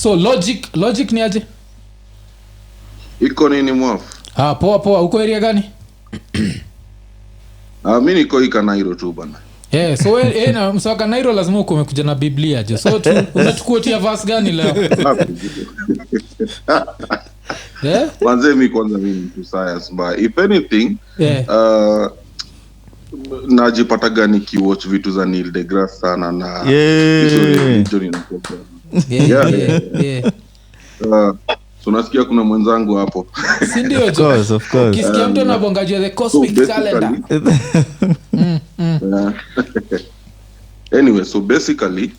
So logic ni aje? Iko nini mwafu? Poa uko area gani? Mimi niko Ikanairo tu bana. So na msaka Nairo lazima uko umekuja na Biblia je. So unatukuotia verse gani leo? Kwanza mimi ni science but if anything najipata gani kiwatch vitu za Neil deGrasse sana na hizo tunasikia kuna mwenzangu hapo. Si ndio? Of course. Ukisikia mtu anabonga juu the cosmic calendar. Anyway, so basically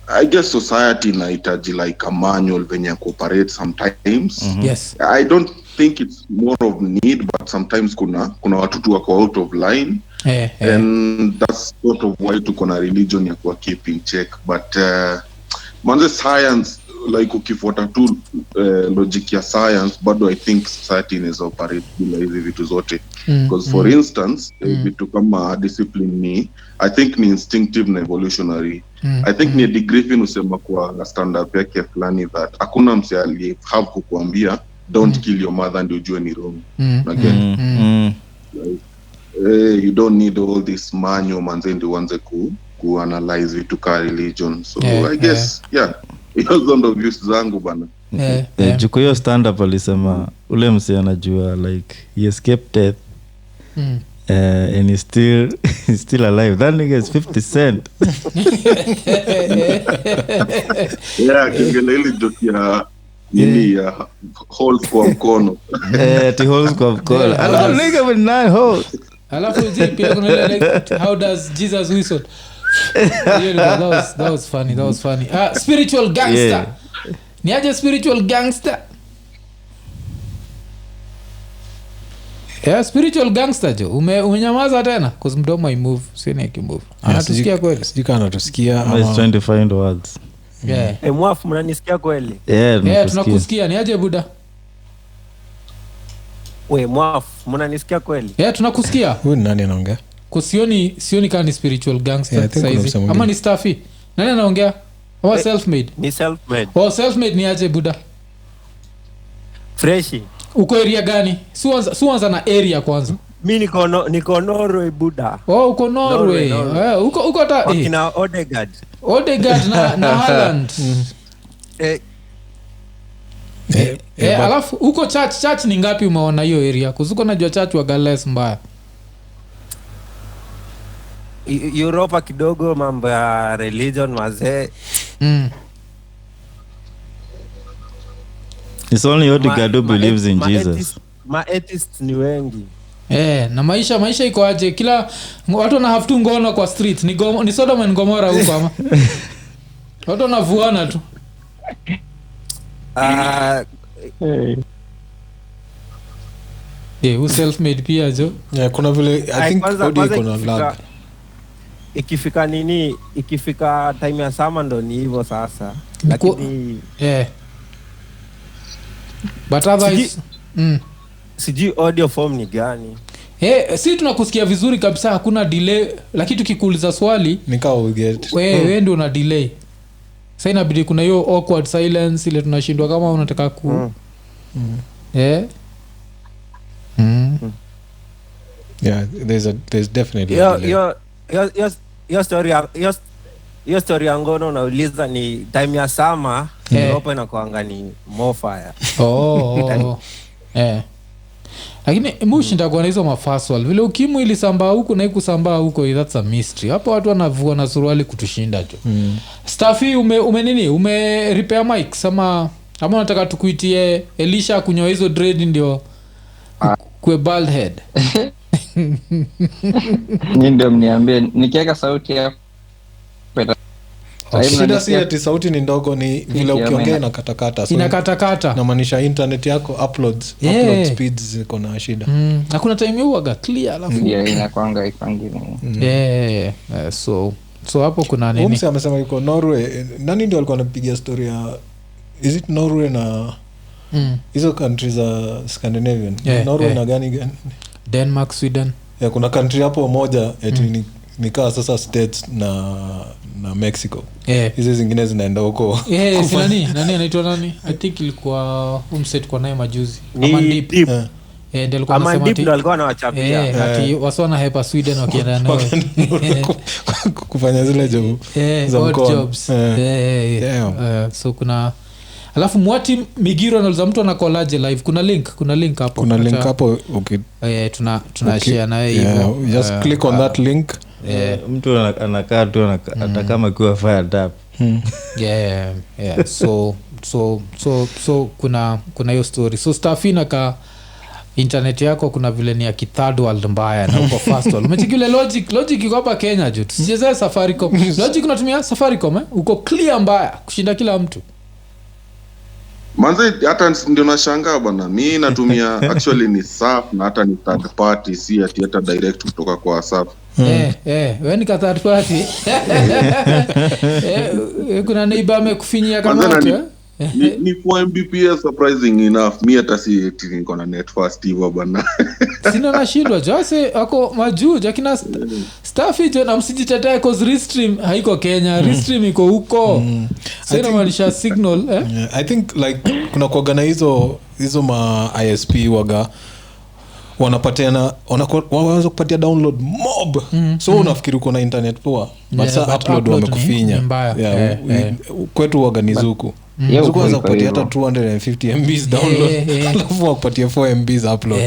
I guess society inahitaji like a manual venye cooperate sometimes. Yes. I don't think it's more of need but sometimes kuna watu tu wako out of line. And that's sort of why tuko na religion ya kwa keeping check but manze science like ukifuata tu logic ya science bado I think society is operate bila hizi vitu zote because for instance vitu kama discipline ni I think ni instinctive na evolutionary. I think ni Griffin usema kwa stand up yake fulani that hakuna mse ali have kukuambia don't kill your mother ndio ujue ni wrong. Again you don't need all this manual manze ndio uanze ku analyze vitu ka religion so I guess hizo ndo views zangu bana. Juko hiyo stand up alisema ule mse anajua like he escaped death and he's still alive. That nigga is 50 Cent. Kingele ile joke ya nini ya holes kwa mkono. Ti holes kwa mkono. Hello nigga with 9 holes. Alafu pia kuna like how does Jesus whistle? That was funny. Spiritual gangster. Ni aje spiritual gangster? Spiritual gangster jo. Umenyamaza tena cuz mdomo imove, sina ikimove. Anatusikia kweli? Sijika anatusikia ama is trying to find words. Mwafu mnanisikia kweli? Tunakusikia. Ni aje buda? Mwafu mnanisikia kweli? Tunakusikia. Huyu nani anaongea? Sioni kama ni spiritual gangster saizi. Ama ni Staffy. Nani anaongea? Ama self-made? Ni self-made. Self-made ni aje buda? Freshi. Uko area gani? Suanza na area kwanza. Mimi niko Norway buda. Uko Norway. Uko ta kina Odegaard na Haaland. Alafu uko church ni ngapi umeona hiyo area? Kuzuko najua church wa Gales mbaya. Europa kidogo mambo ya religion wazee. It's only Odegaard who believes in Jesus. Atheists ni wengi. Na maisha iko aje? Kila watu wana have to ngono kwa street. Ni Sodom and Gomorrah huko ama? Watu wanavuana tu. Who self-made pia jo? Kuna vile I think Odi iko na vlog. Ikifika time ya summer ndo ni hivyo sasa. Lakini but otherwise sijui audio form ni gani. Si tunakusikia vizuri kabisa, hakuna delay, lakini tukikuuliza swali nikao we get. Wewe ndio una delay. Sasa inabidi kuna hiyo awkward silence ile tunashindwa kama unataka ku there's definitely your story ya ngono unauliza ni time ya summer Europa inakuanga ni more fire. Lakini mushinda kwa hizo mafaswal vile ukimwi ilisambaa huko na ikusambaa huko, that's a mystery. Hapo watu wanavua na suruali kutushinda jo. Staffy ume repair mic ama unataka tukuitie Elisha kunyoa hizo dread ndio kwe bald head? Ndio mniambie nikiweka sauti hapo. Shida si ati sauti ni ndogo, ni vile ukiongea na katakata. Inakatakata. Na maanisha internet yako upload speeds ziko na shida. Hakuna time huaga clear alafu. Ndio inakuanga ipangine. So hapo kuna nini? Mse amesema yuko Norway. Nani ndio alikuwa anapiga story ya is it Norway na hizo countries za Scandinavian? Norway na gani? Denmark, Sweden. Kuna country hapo moja eti nikaa sasa states na Mexico Yeah. hizi zingine zinaenda huko si nani anaitwa nani? I think ilikuwa umset kwa naye majuzi Ni Amandip. deep. Ndio alikuwa Ama anasema deep ati ndo alikuwa anawachapia. ati wasona hepa Sweden wakienda nayo kufanya zile job za odd mkono. jobs. Damn. So kuna alafu Mwati Migiro anauliza mtu anakolaje live. Kuna link hapo. kuna link hapo tuna share nawe hivyo. just click on that link mtu anakaa tu hata kama kiwa fired up. Yeah. So kuna hiyo story. So Stafina ka internet yako kuna vile ni ya third world mbaya na uko first world. Umechikile logic iko hapa Kenya juu. Tusichezee Safaricom. Logic unatumia Safaricom uko clear mbaya kushinda kila mtu. Manze hata ndio nashangaa bwana. Mimi natumia actually ni SAF na hata ni third party, si ati hata direct kutoka kwa SAF. Wewe ni third party. Kuna neighbor amekufinyia kama watu. Ni 4 Mbps surprising enough. Mimi hata si eti niko na net fast hivyo bwana. Sina nashindwa jose ako majuu jakina staff hicho na msijitetee cause restream haiko Kenya, restream iko huko. Sina maanisha signal I think like kuna kuagana hizo ma ISP waga wanapatiana wanaweza kupatia download mob so unafikiri uko na internet poa but sa upload wamekufinya kwetu waganizuku zuku wanaweza kupatia hata 250 MBs download alafu wakupatia 4 MBs upload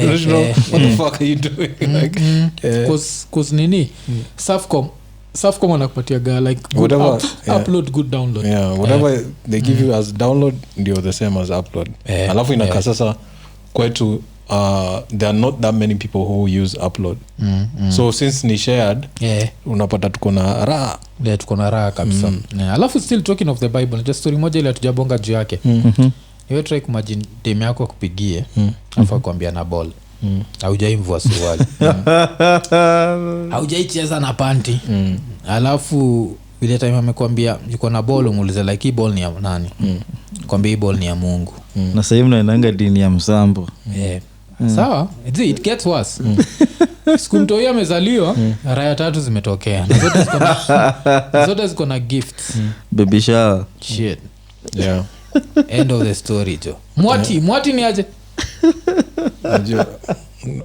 what the fuck are you doing like cause nini Safcom wanakupatia like good upload good download whatever they give you as download ndio the same as upload alafu inakaa sasa kwetu there are not that many people who use upload so since ni shared unapata tuko na raha kabisa alafu still talking of the Bible just story moja ile hatujabonga juu yake wewe try kumagine dem yako akupigie afa kuambia na ball haujaimvua suruali haujaicheza na panty alafu ile time amekwambia yuko na ball umuulize like hii ball ni ya nani kwambia hii ball ni ya Mungu na sasa hivi naendanga dini ya msambo sawa it gets worse siku mtoi amezaliwa raya 3 zimetokea na zote ziko na gifts baby shower shit end of the story jo mwati ni aje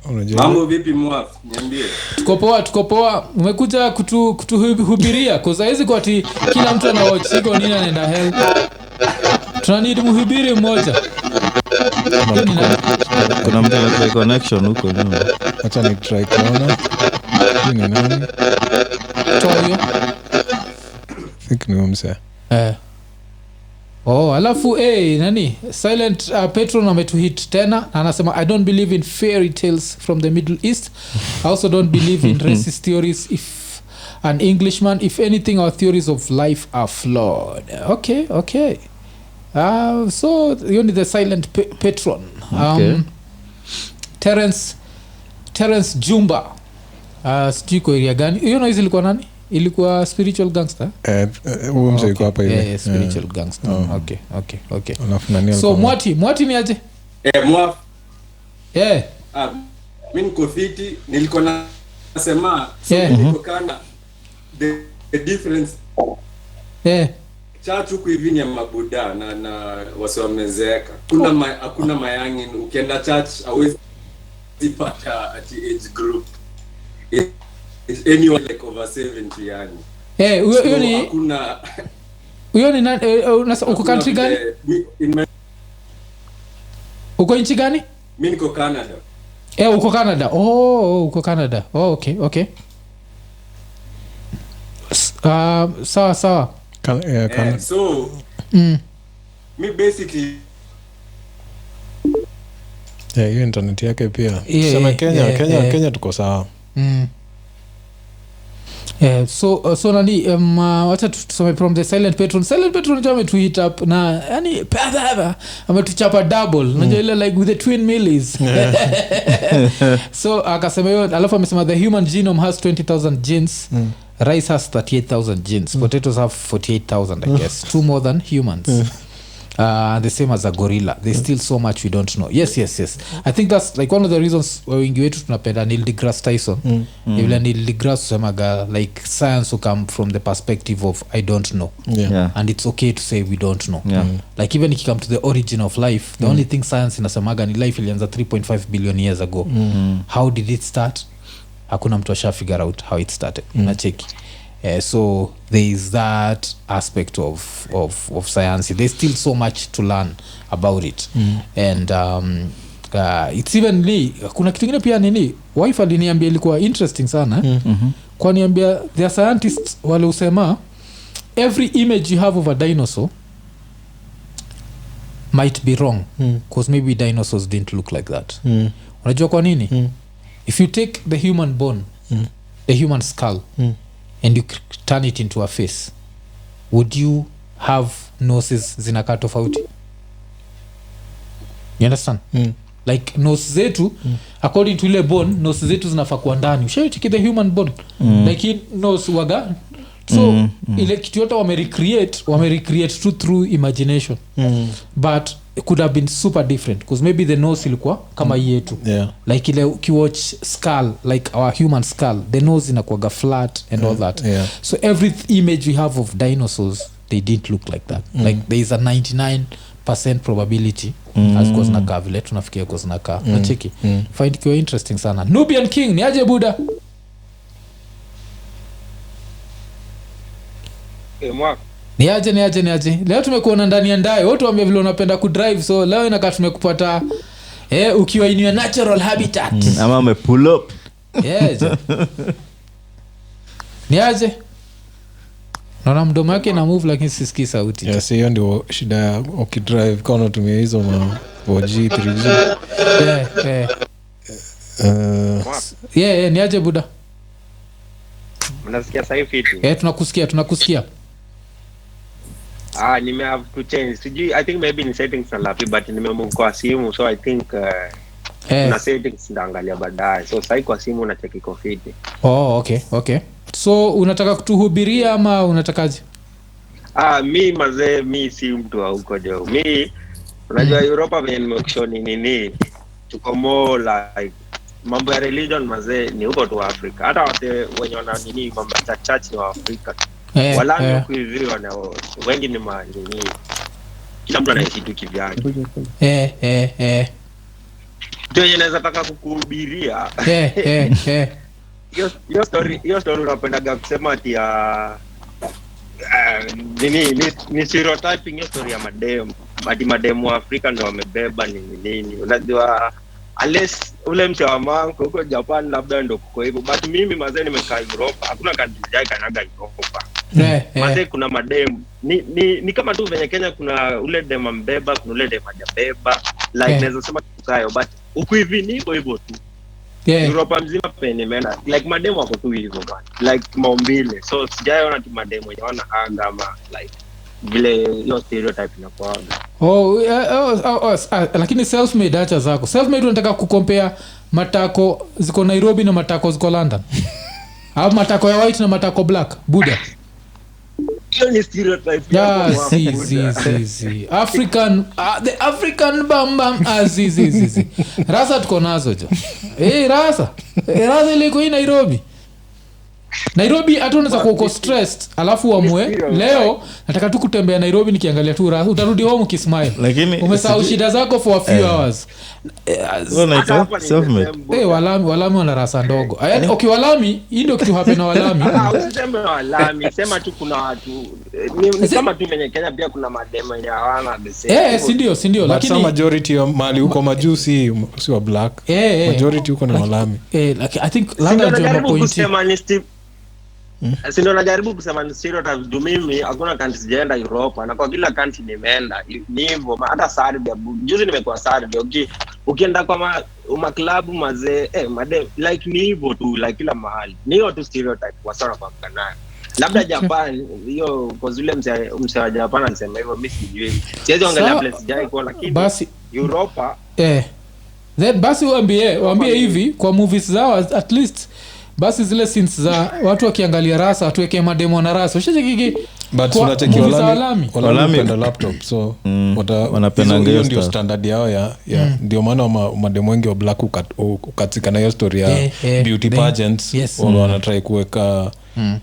unajua mambo vipi mwaf niambie tuko poa umekuja kutuhubiria kwa hizi kwa ati kila mtu ana watch siko nini anaenda hell tunanidi mhubiri mmoja kuna mtu ana connection huko nyuma acha ni try kuona ni nani toyo think ni umse alafu nani silent Petron ametuhit tena na anasema I don't believe in fairy tales from the Middle East. I also don't believe in racist theories if an Englishman. If anything, our theories of life are flawed. Okay. So you need the silent Petron. Terence Jumba. Sijui kwa area gani. You know ilikuwa nani? Ilikuwa spiritual gangster. Umse yuko hapa hivi. Spiritual gangster. Okay. Alafu nani so mwati ni aje? mwaf mimi niko fiti nilikuwa nasema niko kana the difference church huku hivi ni ya mabuda na wasiwamezeeka hakuna mayangi ukienda church hauwezi pata ati age group it's anyone like over 70 yani huyo ni hakuna huyo ni uko country gani uko nchi gani mimi niko Canada uko Canada uko Canada okay sawa so me basically hiyo internet yake pia sema Kenya tuko sawa so nani wacha tusome from the silent patron jame to hit up na yani pava ametuchapa double unajua ile like with the twin millies so akasema hiyo alafu amesema the human genome has 20,000 genes rice has 38,000 genes potatoes have 48,000 I guess two more than humans the same as a gorilla. There's still so much we don't know. Yes. I think that's like one of the reasons wengi wetu tunapenda Neil deGrasse Tyson. Even Neil deGrasse semaga like science will come from the perspective of I don't know. And it's okay to say we don't know. Like even if you come to the origin of life, the only thing science inasemaga ni life ilianza 3.5 billion years ago. How did it start? Hakuna mtu asha figure out how it started. Nacheki. So there is that aspect of science. There's still so much to learn about it. And it's even kuna kitu kingine pia nini wife aliniambia ilikuwa interesting sana. Kwa niambia the scientists wale usema every image you have of a dinosaur might be wrong because maybe dinosaurs didn't look like that. Unajua kwa nini? If you take the human bone, the human skull, and you turn it into a face, would you have noses zinakaa tofauti? You understand? Like nose zetu according to ile bone, nose zetu zinafaa kuwa ndani. Ushaicheki the human bone? Like in nose waga. So ile kitu yote wamerecreate through imagination. But it could have been super different because maybe the nose ilikuwa kama yetu. Like ile ukiwatch skull, like our human skull, the nose inakuwaga flat and all that. So every image we have of dinosaurs, they didn't look like that. Like there is a 99% probability as kwa zinakaa vile tunafikia kwa zinakaa. Nacheki. Find it interesting sana. Nubian King ni aje buda? Ni aje leo tumekuona ndani ya ndai wote wambia vile unapenda kudrive, so leo inakaa tumekupata ukiwa in your natural habitat ama ume pull up. Ni aje naona mdomo yake na move lakini sisikii sauti. Yes, hiyo ndio shida ya ukidrive kwa unatumia hizo ma 4G 3G. Ni aje buda? Mnasikia sasa hivi? Tunakusikia. Nime have to change. Sijui, I think maybe in settings alapi but nimemove kwa simu, so I think na settings ndaangalia baadaye. So sasa kwa simu na check iko fit. Okay. So unataka kutuhubiria ama unatakaje? Mi si mtu wa huko jo. Mi unajua Europa venye nimekushoni nini? Tuko more like mambo ya religion ni huko tu Afrika. Hata wate wenye wana nini mambo ya church ni wa Afrika. Walami kuivi wana wengi ni nini. Kila mtu anaishi tu kivyake. Ndio inaweza taka kukuhubiria. Hiyo story unapendaga kusema ati ya ni stereotyping hiyo story ya madem. Ati madem wa Afrika ndio wamebeba nini. Unajua unless ule mche wa manko huko Japan labda ndio kuko hivyo, but mimi mazee nimekaa Europa, hakuna country jai kanaga Europa. Mazee kuna madem ni kama tu venye Kenya kuna ule dem mbeba, kuna ule dem hajabeba, like naweza sema tukayo, but huku hivi ni hivyo tu. Europa mzima pene mena like madem wako tu hivyo man, like maumbile. So sijaona tu madem wenye wana anga ama like vile hiyo stereotype inakuwa. Lakini self-made acha zako. Self-made unataka kucompare matako ziko Nairobi na matako ziko London. Au matako ya white na matako black. Buda. Hiyo ni stereotype. Si. African the African bam azizi. Rasa tuko nazo jo. Rasa ile iko Nairobi hata unaweza kuwa uko stressed alafu uamue leo nataka tu kutembea Nairobi nikiangalia tu Rasa, utarudi home ukismile. Lakini umesahau shida zako for a few hours. Walami wana Rasa ndogo. Yaani Walami hii ndio kitu happen na Walami. Usiseme Walami, sema tu kuna watu ni kama tu kwenye Kenya pia kuna mademo ya Wana the si ndio lakini majority ya mali huko majusi si wa black. Majority huko ni Walami. Like I think London ndio point. Ndio najaribu kusema stereotypes do mimi hakuna country sijaenda Europa na kwa kila country nimeenda ni hivyo. Hata Serbia juzi nimekuwa Serbia, ukienda kwa club mazee madem like ni hivyo tu, like kila mahali ni hiyo tu stereotype kwa sana kwa Canada. Labda Japan hiyo kwa zile mse wa Japan anasema hivyo, mimi sijui, siwezi angalia place sijai kwa, lakini basi Europa basi waambie hivi kwa movies zao at least basi zile scenes za watu wakiangalia Rasa tuweke mademo na Rasa. Ushacheki but Kwa- unacheki movie za Walami Walami. wanapenda laptop so wanapendanga hiyo ndio stuff. standard yao ya ndio maana mademo wengi wa black ukatika na hiyo story ya beauty pageants yes. wanatry kuweka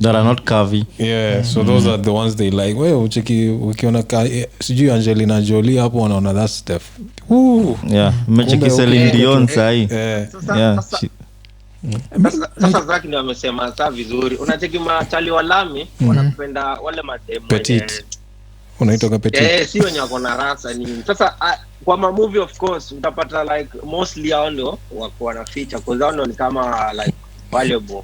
that are not curvy. yeah so those are the ones they like wewe ucheki ukiona sijui Angelina Jolie hapo wanaona that stuff Yeah, umecheki Celine Dion sahi. Sasa Zaki ndio amesema saa vizuri. Unacheki machali Walami wanapenda wale mademo petit unaitoka petit si wenye wako na rasa ni sasa kwa ma movie of course utapata like mostly hao ndio wako wana feature kwa sababu ni kama like valuable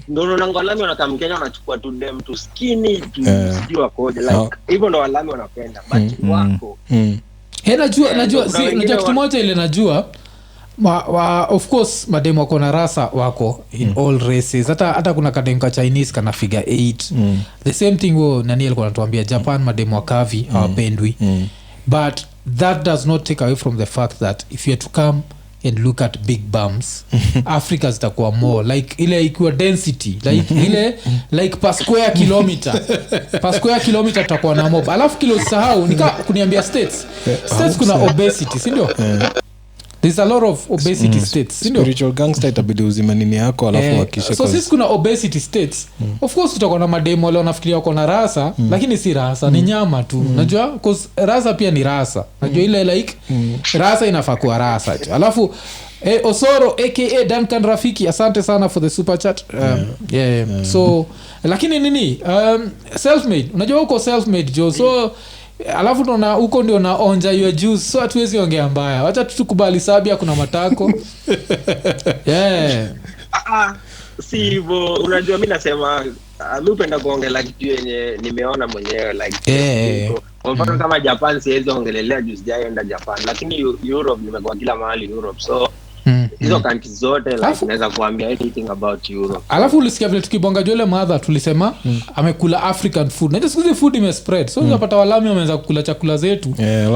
ndio unaona Walami wanakaa Kenya wanachukua tu dem tu skinny tu sijui wakoje like hivyo ndio Walami wanapenda but wako najua kitu moja ile najua of course madem wako na rasa wako in all races hata kuna kadem ka Chinese kana figure 8 the same thing nani alikuwa anatuambia Japan madem wakavi hawapendwi but that does not take away from the fact that if you are to come and look at big bums Africa zitakuwa more like ile ikiwa density like ile like per square kilometer tutakuwa na mob alafu kilo sahau nika kuniambia states kuna obesity si ndio there's a lot of obesity states spiritual gangster itabidi uzime nini yako alafu hakisha so sisi kuna obesity states of course tutakuwa na mademo wale wanafikiria wako na rasa lakini si rasa ni nyama tu unajua cause rasa pia ni rasa unajua ile like rasa inafaa kuwa rasa tu alafu Osoro aka Duncan Rafiki asante sana for the super chat so lakini nini self made unajua uko self made jo so alafu tunaona huko ndio naonja your juice so hatuwezi ongea mbaya acha tukubali Sabia kuna matako si hivyo unajua mimi nasema mimi upenda kuongelea kitu yenye nimeona mwenyewe like kwa mfano kama Japan siwezi ongelelea juu sijaenda Japan lakini Europe nimekuwa kila mahali Europe so hizo countries zote like naweza kuambia anything about Europe alafu ulisikia vile tukibonga jole mother tulisema amekula African food na siku hizi food imespread so unapata Walami wameanza kukula chakula zetu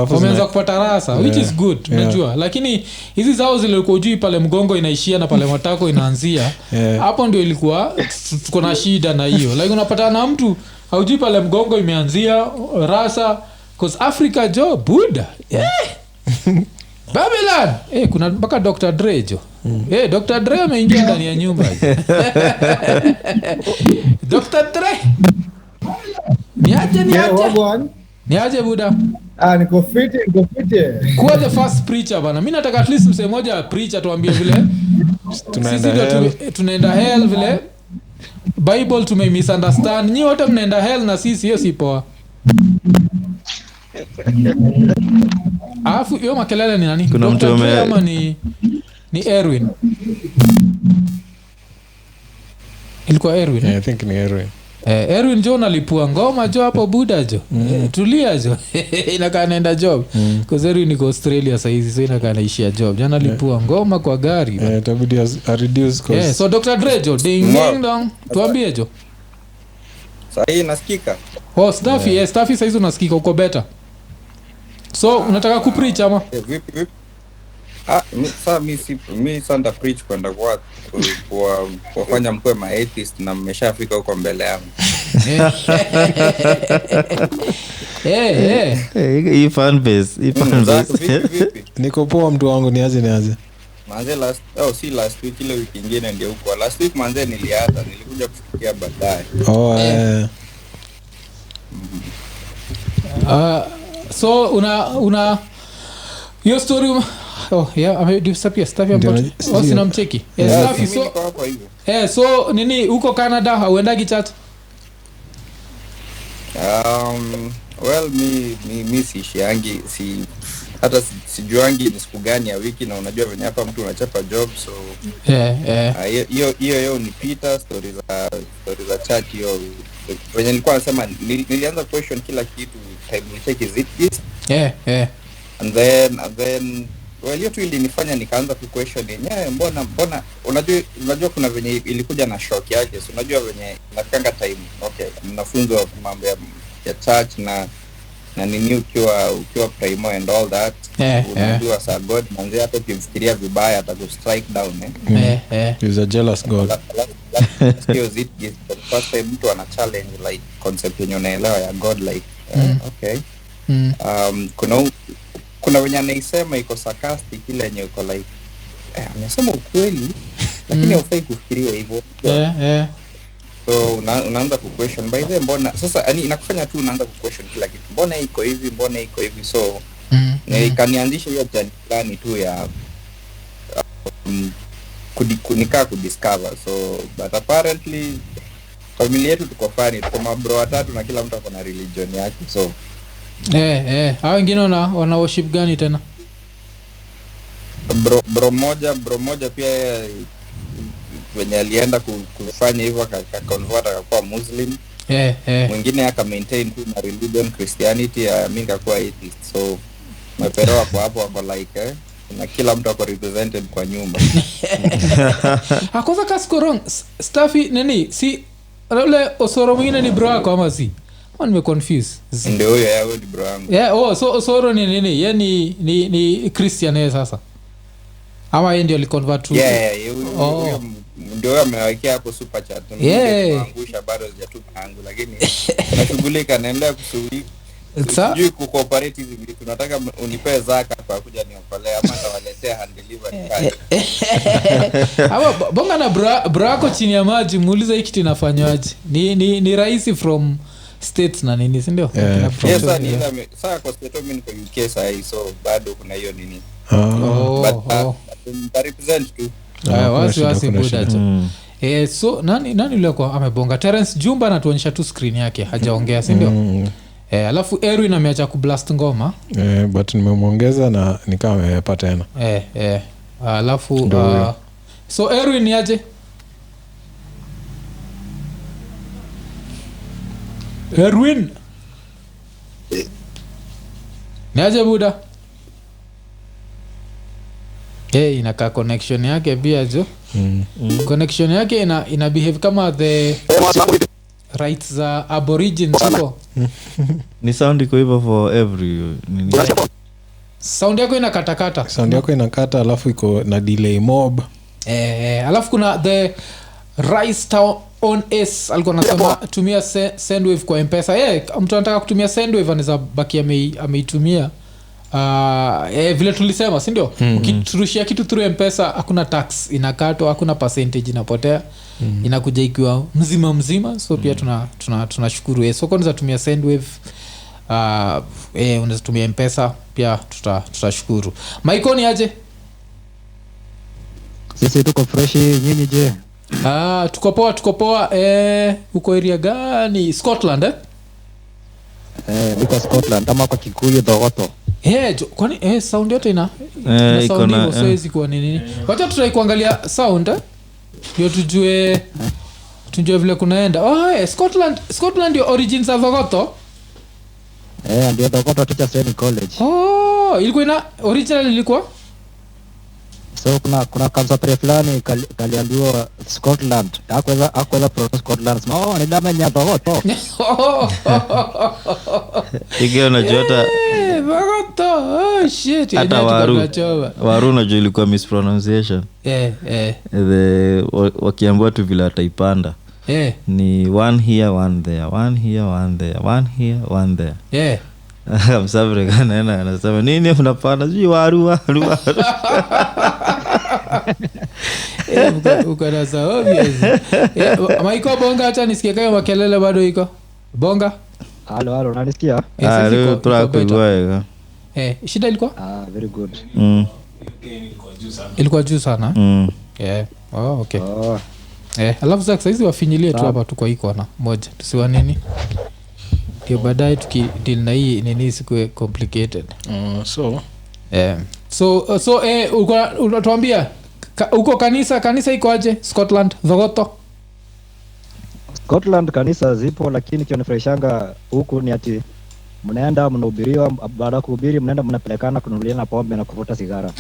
wameanza kupata rasa which is good unajua lakini hizi zao zilikuwa juu pale mgongo inaishia na pale matako inaanzia hapo ndio ilikuwa tuko na shida na hiyo like unapata na mtu haujui pale mgongo imeanzia rasa cause Africa jo buda Babylon kuna mpaka Dr. Dre jo Dr. Dre ameingia ndani ya nyumba Dr. Dre niaje buda niko fit kuwa the first preacher bana mimi nataka at least msee moja preacher tuambie vile tunaenda hell vile Bible tumemisunderstand nyi wote mnaenda hell na sisi hiyo si poa alafu hiyo makelele ni nani kuna mtu ama ni Erwin ilikuwa Erwin I think ni Erwin Erwin jo nalipua ngoma jo hapo buda jo tulia jo inakaa naenda job cause Erwin niko Australia sasa hizi so inakaa naishia job jana lipua ngoma kwa gari itabidi reduce cost so Dr. Dre jo ding ding dong tuambie jo sasa nasikika Staffy sasa hizi unasikika uko better so unataka kupreach ama vipi sasa mimi sanda preach kwenda kwa kufanya mkwe ma atheist na mmeshafika huko mbele yangu hii fan base niko poa mtu wangu niaje manze last week ile wiki nyingine ndio huko last week manze nilikuja kufikia baadaye so una hiyo story amedisappear Staffy ambapo sina mcheki Staffy so nini huko Canada hauendagi chat well mi siishiangi hata sijuangi ni siku gani ya wiki na unajua venye hapa mtu unachapa job so hiyo ni Peter story za chat hiyo venye nilikuwa nasema nilianza question kila kitu time we check is it this and then well hiyo tu ilinifanya nikaanza ku question yenyewe mbona unajua kuna venye ilikuja na shock yake so unajua venye nakanga time okay mnafunzwa mambo ya church na nini ukiwa primo and all that unajua sa God manzi hata ukimfikiria vibaya ataku strike down he's a jealous God sio Zitgist, but first time mtu ana challenge like concept yenye unaelewa ya God like okay. Kuna wenye anaisema iko sarcastic, ile yenye uko like anasema ukweli lakini haufai kufikiria hivyo. So unaanza ku question by the mbona sasa, yani inakufanya tu unaanza ku question kila kitu, mbona iko hivi, mbona iko hivi. So ikanianzisha hiyo jani fulani tu ya nikaa kudiscover. So but apparently familia yetu tuko fani, tuko mabro watatu na kila mtu akona religion yake. So hao wengine wana worship gani tena? Bro moja pia wenye alienda kufanya hivyo akaconvert akakuwa Muslim. Mwingine aka maintain tu na religion Christianity, mimi nikakuwa atheist. So maperoa kwa hapo wako like na kila mtu ako represented kwa nyumba. Hakoza kaskorong Staffy nini si ule Osoro mwingine ni bro wako ama si? Nime confuse. Ndio huyo yao ni bro wangu. So Osoro ni nini? Yeye ni Christian yeye sasa. Ama yeye ndio aliconvert tu. Huyo ndio amewekea hapo super chat. Tunaangusha bado sijatupa yangu lakini nashughulika naendelea kusudi. Sijui kucooperate hivi tunataka unipe zaka kwa kuja niokolea ama tawaletea hand delivery card. Hawa bonga na brako chini ya maji muulize hiki kinafanywaje. Ni rahisi from states na nini si ndio? Yes sasa kwa state mimi niko UK sasa, so bado kuna hiyo nini. But represent tu. Wasi buda tu. So nani yule kwa amebonga? Terence Jumba anatuonyesha tu screen yake hajaongea si ndio? Alafu Erwin ameacha kublast ngoma. But nimemwongeza na nikawa amepata tena. Alafu so Erwin ni aje? Erwin ni aje buda? Inakaa connection yake pia jo. Connection yake ina behave kama the rights za aborigines huko. Ni sound iko hivyo for every nini. Sound yako inakatakata. Sound yako inakata alafu iko na delay mob. Alafu kuna the Rice Town on S alikuwa anasema tumia Sendwave kwa M-PESA. Mtu anataka kutumia Sendwave anaweza baki ameitumia. Vile tulisema si ndio? Ukiturushia kitu through M-PESA hakuna tax inakatwa, hakuna percentage inapotea. Inakuja ikiwa mzima. So pia tunashukuru. So kwa unaweza tumia Sendwave, unaweza tumia M-PESA pia tutashukuru. Maikoni aje? Sisi tuko fresh, nyinyi je? Tuko poa. Uko area gani? Scotland Niko Scotland ama kwa Kikuyu Thogoto. Kwani sound yote ina sound hiyo siwezi kuwa nini. Wacha tutrai kuangalia sound ndio tujue vile kunaenda. Scotland ndio origins of Thogoto. Ndio Thogoto Teachers Training College. Ilikuwa ina original ilikuwa. So kuna kamsapre fulani kaliambiwa Scotland. Hakuweza pronounce Scotland. Ni dama nya Thogoto. Igeo na jota. Thogoto. Shit. Hata Waru na jo ilikuwa mispronunciation. Wakiambiwa tu vile ataipanda. Ni one here, one there. One here, one there. One here, one there. Msabre kana anasema nini unapanda sijui Waru. Ukana sawa obvious. Maiko bonga acha nisikie kama makelele bado iko. Bonga. Halo unanisikia? Shida ilikuwa? Very good. Ilikuwa juu sana. Okay. Alafu sasa hizi wafinyilie tu hapa tu kwa iko na moja. Tusiwa nini? Ndio baadaye tukideal na hii nini siku complicated. So unatuambia uko kanisa iko aje Scotland Thogoto? Scotland kanisa zipo, lakini kionifurahishanga huku ni ati mnaenda mnahubiriwa, baada ya kuhubiri mnaenda mnapelekana kununuliana pombe na kuvuta sigara.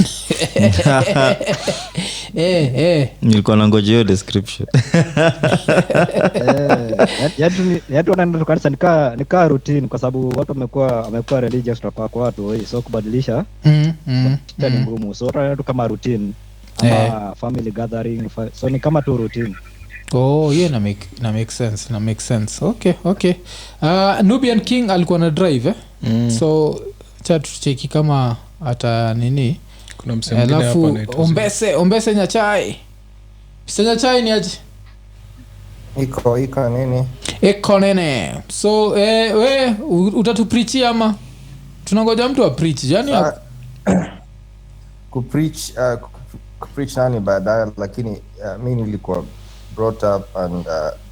Nilikuwa nangojea description. Yatu wanaenda kanisa nika routine kwa sababu watu wamekuwa religious kwa watu, so kubadilisha ni ngumu. So watu kama routine ama family gathering, so ni kama tu routine. yeah, na make sense. Okay. Nubian King alikuwa na drive so cha tucheki kama hata nini kuna msemo mwingine hapa anaitwa Ombese Nyachai. Nyachai ni aje? Iko nini. So we utatupreachia ama tunangoja mtu apreach yani kupreach nani baadaye, lakini mimi nilikuwa brought up and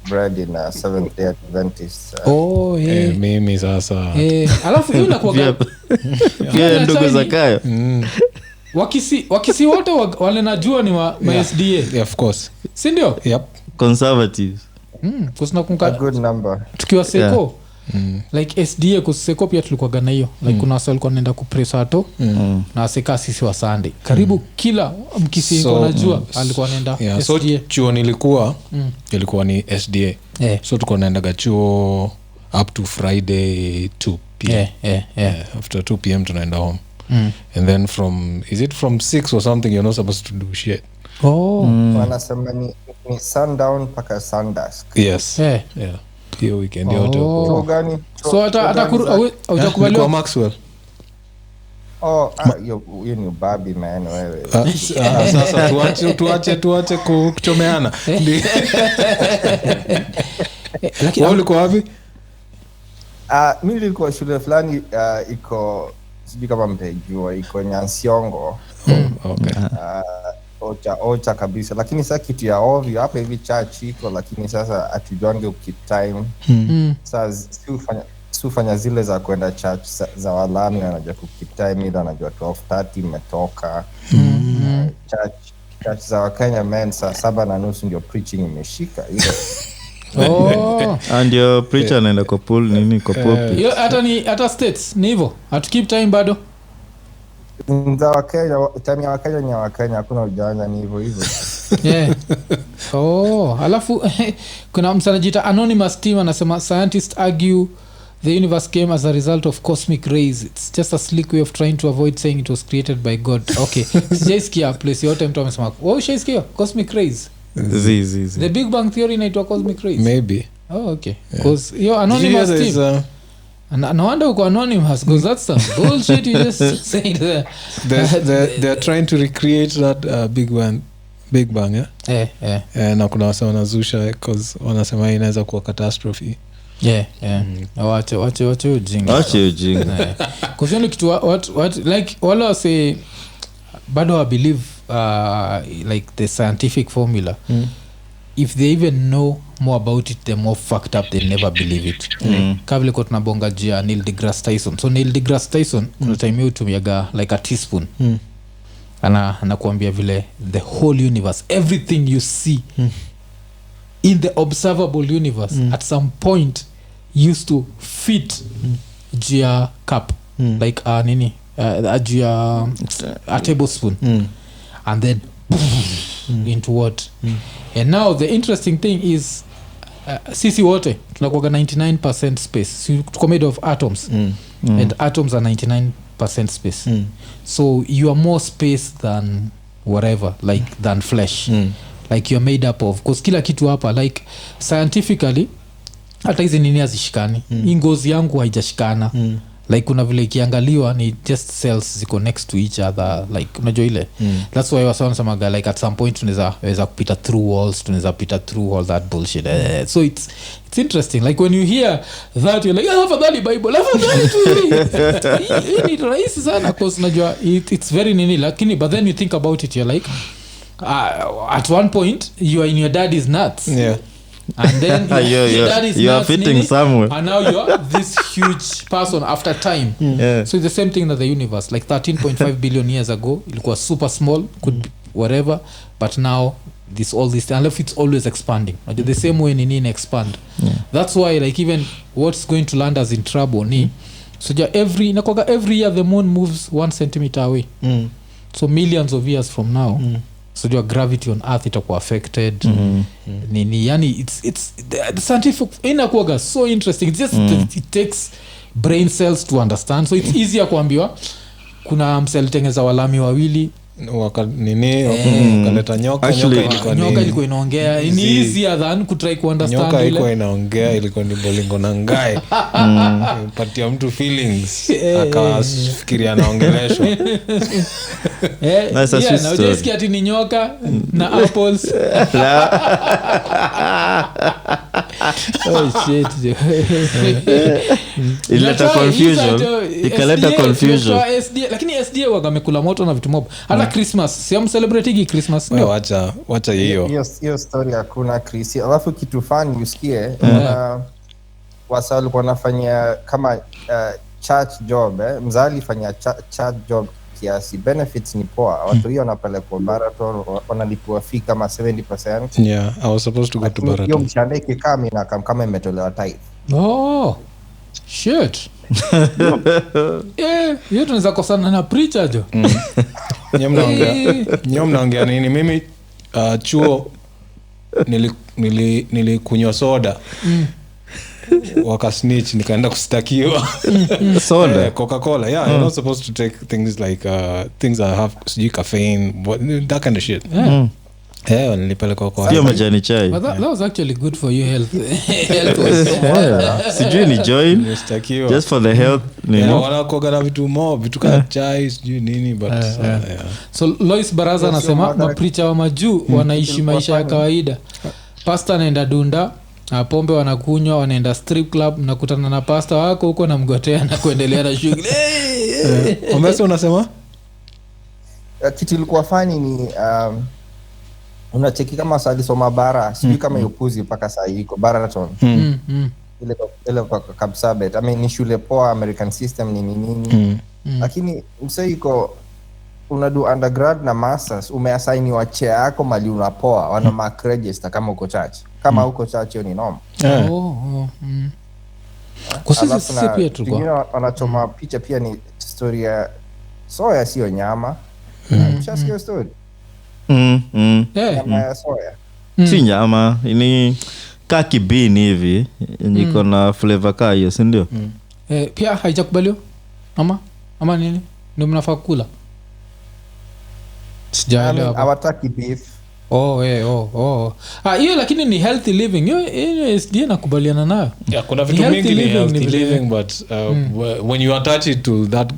bred in a Seventh Day Adventist. Mimi sasa alafu hiyo inakuwa pia ndugu Zakayo wakisi wote wale najua ni wa SDA. Yeah, of course. Si ndio? Yep. Conservatives. Kusina kunka good number. Tukiwa seko like SDA kuseko pia tulikuwa gana hiyo like kuna wasa walikuwa naenda kupresato na seka sisi wa Sunday karibu kila mkisi so, najua alikuwa naenda SDA. So chuo nilikuwa ilikuwa ni SDA. So tulikuwa naenda chuo up to Friday 2 p.m. After 2 p.m. tunaenda home. And then from 6 or something you're not supposed to do shit. Wanasema ni sundown paka sundusk. Yes. Hiyo weekend yote huko gani? So hata hujakubaliwa Maxwell. You ni baby man wewe. Sasa tuache kuchomeana. Lakini ulikuwa wapi? Mimi nilikuwa shule fulani iko sijui kama mtajua iko Nyansiongo. Okay. Ocha kabisa, lakini sasa kitu ya ovyo hapa hivi church iko, lakini sasa atujonge keep time. Sasa sifanya zile za kwenda church za Walami, anajua keep time ile, anajua 12:30 imetoka. Church za Kenya men saa 7:30 ndio preaching imeshika ile. And your preacher anaenda kwa pool nini kwa pulpit. Hiyo hata states ni hivyo. Hatu keep time bado. Za Wakenya, time ya Wakenya ni ya Wakenya, hakuna ujanja, ni hivyo. Alafu kuna msanajiita Anonymous Team anasema scientists argue the universe came as a result of cosmic rays. It's just a slick way of trying to avoid saying it was created by God. Okay. Sijaisikia place yote mtu amesema, ushaisikia cosmic rays? The Big Bang Theory inaitwa cosmic rays. Maybe. Okay. Because your Anonymous Team no wonder uko anonymous because that's some bullshit you just said there. They're trying to recreate that Big Bang, na kuna wasa wanazusha because wanasema inaweza kuwa catastrophe. Wache ujinga. Because you kitu what like wala wase bado I believe like the scientific formula. If they even know more about it, they're more fucked up, they'll never believe it. Kabla kwa tunabonga jia Neil deGrasse Tyson. So Neil deGrasse Tyson kuna time hiyo tumiaga like a teaspoon. Anakuambia vile the whole universe, everything you see in the observable universe at some point used to fit jia cup like jia a tablespoon and then into what and now the interesting thing is sisi wote tunakuwa 99% space, tuko made of atoms and atoms are 99% space. So you are more space than whatever, like than flesh. Like you're made up of, because kila kitu hapa like scientifically hata hizi nini hazishikani. Ngozi yangu haijashikana. Like kuna vile ikiangaliwa ni just cells ziko next to each other, like unajua ile. That's why wasema like at some point tunaweza kupita through walls, tunaweza pita through all that bullshit. So it's interesting, like when you hear that you're like afadhali Bible, afadhali tu ni rahisi sana because unajua it's very nini, lakini but then you think about it, you're like at one point you are in your daddy's nuts. And then you are fitting somewhere, and now you are this huge person after time. So it's the same thing that the universe, like 13.5 billion years ago ilikuwa super small, could be whatever, but now all this and it's always expanding the same way nini expand. That's why like even what's going to land us in trouble ni so every year the moon moves 1 centimeter away. So millions of years from now so your gravity on earth itakuwa affected. Nini yani it's the scientific inakuwa so interesting. It's just it takes brain cells to understand, so it's easier kuambiwa kuna msel tengeza walami wawili wakaleta nyoka. Nyoka ilikuwa inaongea. Ni easier than kutry ku understand. Nyoka ilikuwa inaongea, ilikuwa ni bolingo na ngai. Patia mtu feelings akafikiria anaongeleshwa. Na unajisikia ati ni nyoka na apples. Oh shit. Ileta confusion. Ikaleta confusion. Lakini SDA wagamekula moto na vitu mob. Hata Christmas, si am celebrating Christmas. Wacha hiyo. Hiyo story hakuna Chris. Alafu kitu fani usikie, wasa walikuwa wanafanya kama church job, mzali fanya church job kiasi, benefits ni poa. Watu hiyo wanapelekwa Baraton, wanalipwa fee kama 70%. Yeah, I was supposed to go to Baraton. Hiyo mshahara ikikami na kama imetolewa tithe. Oh. Shit. Hiyo tunaweza kosana na preacher jo. Nyom naongea nini? Mimi chuo nilikunywa soda. Wakasnitch nikaenda kustakiwa. Soda, Coca-Cola. Yeah, you're not supposed to take things like things that have caffeine, that kind of shit. Nilipeleka kwa hiyo majani chai. But that was actually good for your health. Sijui ni join just for the health. Wanakoga na vitu kama chai sijui nini, but so Lois Baraza anasema mapreacher wa majuu wanaishi maisha ya kawaida. Pastor anaenda dunda, pombe wanakunywa, wanaenda strip club, nakutana na pastor wako huko na mgotea na kuendelea na shughuli. Mbona unasema kitu ilikuwa fani ni unacheki kama salisoma bara, sijui kama yupuzi mpaka saa hii iko Baraton. Ile kwa Kapsabet. I mean ni shule poa, American system nini. Lakini msee iko unadu undergrad na masters, umeassigniwa chair yako mali unapoa, wana mark register kama uko church. Kama uko church hiyo ni norm. Kwa sisi pia tulikuwa. Wengine wanachoma picha pia ni story ya soya sio nyama. Mshasikia story? Nyama ya soya. Si nyama, ni kaki bean hivi, niko na flavor kama hiyo, si ndio? Pia haijakubaliwa? Ama nini? Ndio mnafaa kula. Sijaelewa. Hawataki beef. Hiyo lakini ni healthy living. Hiyo SD nakubaliana nayo. Yeah, kuna vitu mingi ni healthy living, but when you attach it to that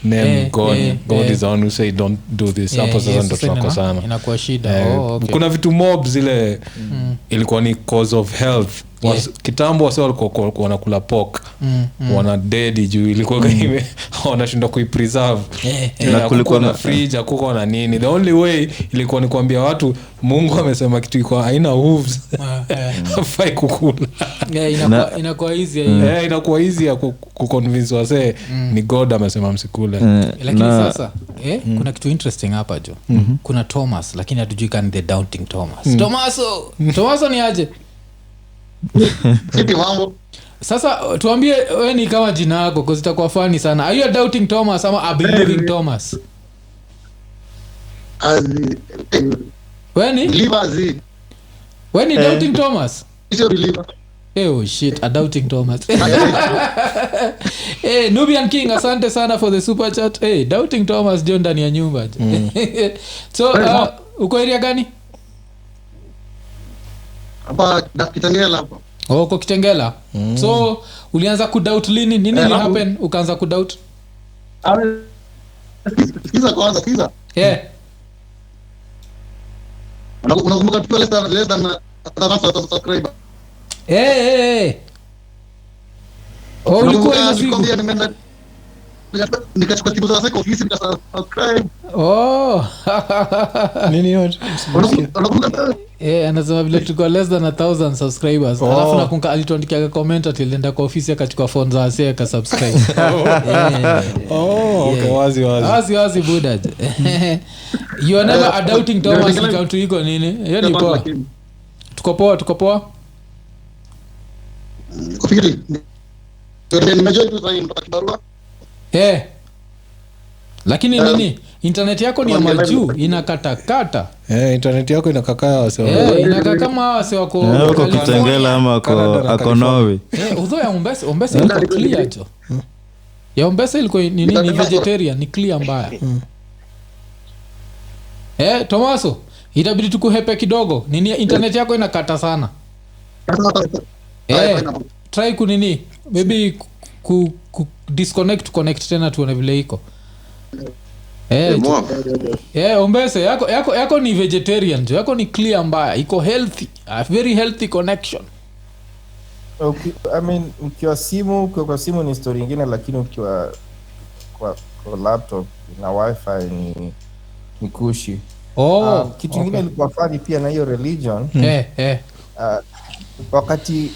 name God is the one who say don't do this. Hapo sasa ndo tunakosana. Inakuwa shida. Okay. Kuna vitu mob zile ilikuwa ni cause of health. Kitambo wase walikuwa wanakula pork, wana dead juu ilikuwa kama wanashinda kuipreserve. Na kulikuwa na fridge, hakuko na nini. The only way ilikuwa ni kuambia watu Mungu amesema kitu iko haina hooves. Hafai kukula. Inakuwa easy. Inakuwa easy ya kuconvince wase ni God amesema msikule. Lakini sasa kuna kitu interesting hapa jo. Kuna Thomas lakini hatujui kani the doubting Thomas. Tomaso ni aje? Kipi mambo? Sasa tuambie wewe ni kama jina lako kwa zitakuwa funny sana. Are you a doubting Thomas ama a believing Thomas? Wewe ni believer. Wewe ni doubting Thomas? Sio believer. Oh shit, a doubting Thomas. Nubian King, asante sana for the super chat. Doubting Thomas John ndani ya nyumba. So uko area gani? Hapa Kitengela hapa. Uko Kitengela. So ulianza kudoubt lini? Nini ili happen ukaanza kudoubt? Sikiza kwanza. Unakumbuka tu less than 1,000 subscriber. Ulikuwa nikwambia nimeenda nikachukua timu za seko ofisi nika subscribe. Nini yote? Anasema vile tulikuwa less than 1,000 subscribers. Alafu nakumbuka alituandikia comment ati alienda kwa ofisi akachukua phone za Asia aka subscribe. Okay, wazi buda. You are never a doubting Thomas account iko nini? Hiyo ni poa. Tuko poa. Kufikiri. Nimejua tu sasa mpaka kibarua. Lakini nini? Internet yako ni ya majuu, inakata. Internet yako inakakaa wase. Inakaa kama wase wako Kitengela ama ako Norway. Although ya Mombasa iko clear jo. Ya Mombasa ilikuwa ni vegetarian, ni clear mbaya. Tomaso itabidi tukuhepe kidogo nini internet yako inakata sana try kunini maybe disconnect connect tena tuone vile iko Ombese yako ni vegetarian yako ni clear mbaya iko healthy a very healthy connection. Okay, I mean ukiwa kwa simu ni story nyingine, lakini ukiwa kwa laptop na wifi ni kushi. Kitu kingine ilikuwa fani pia na hiyo religion. Wakati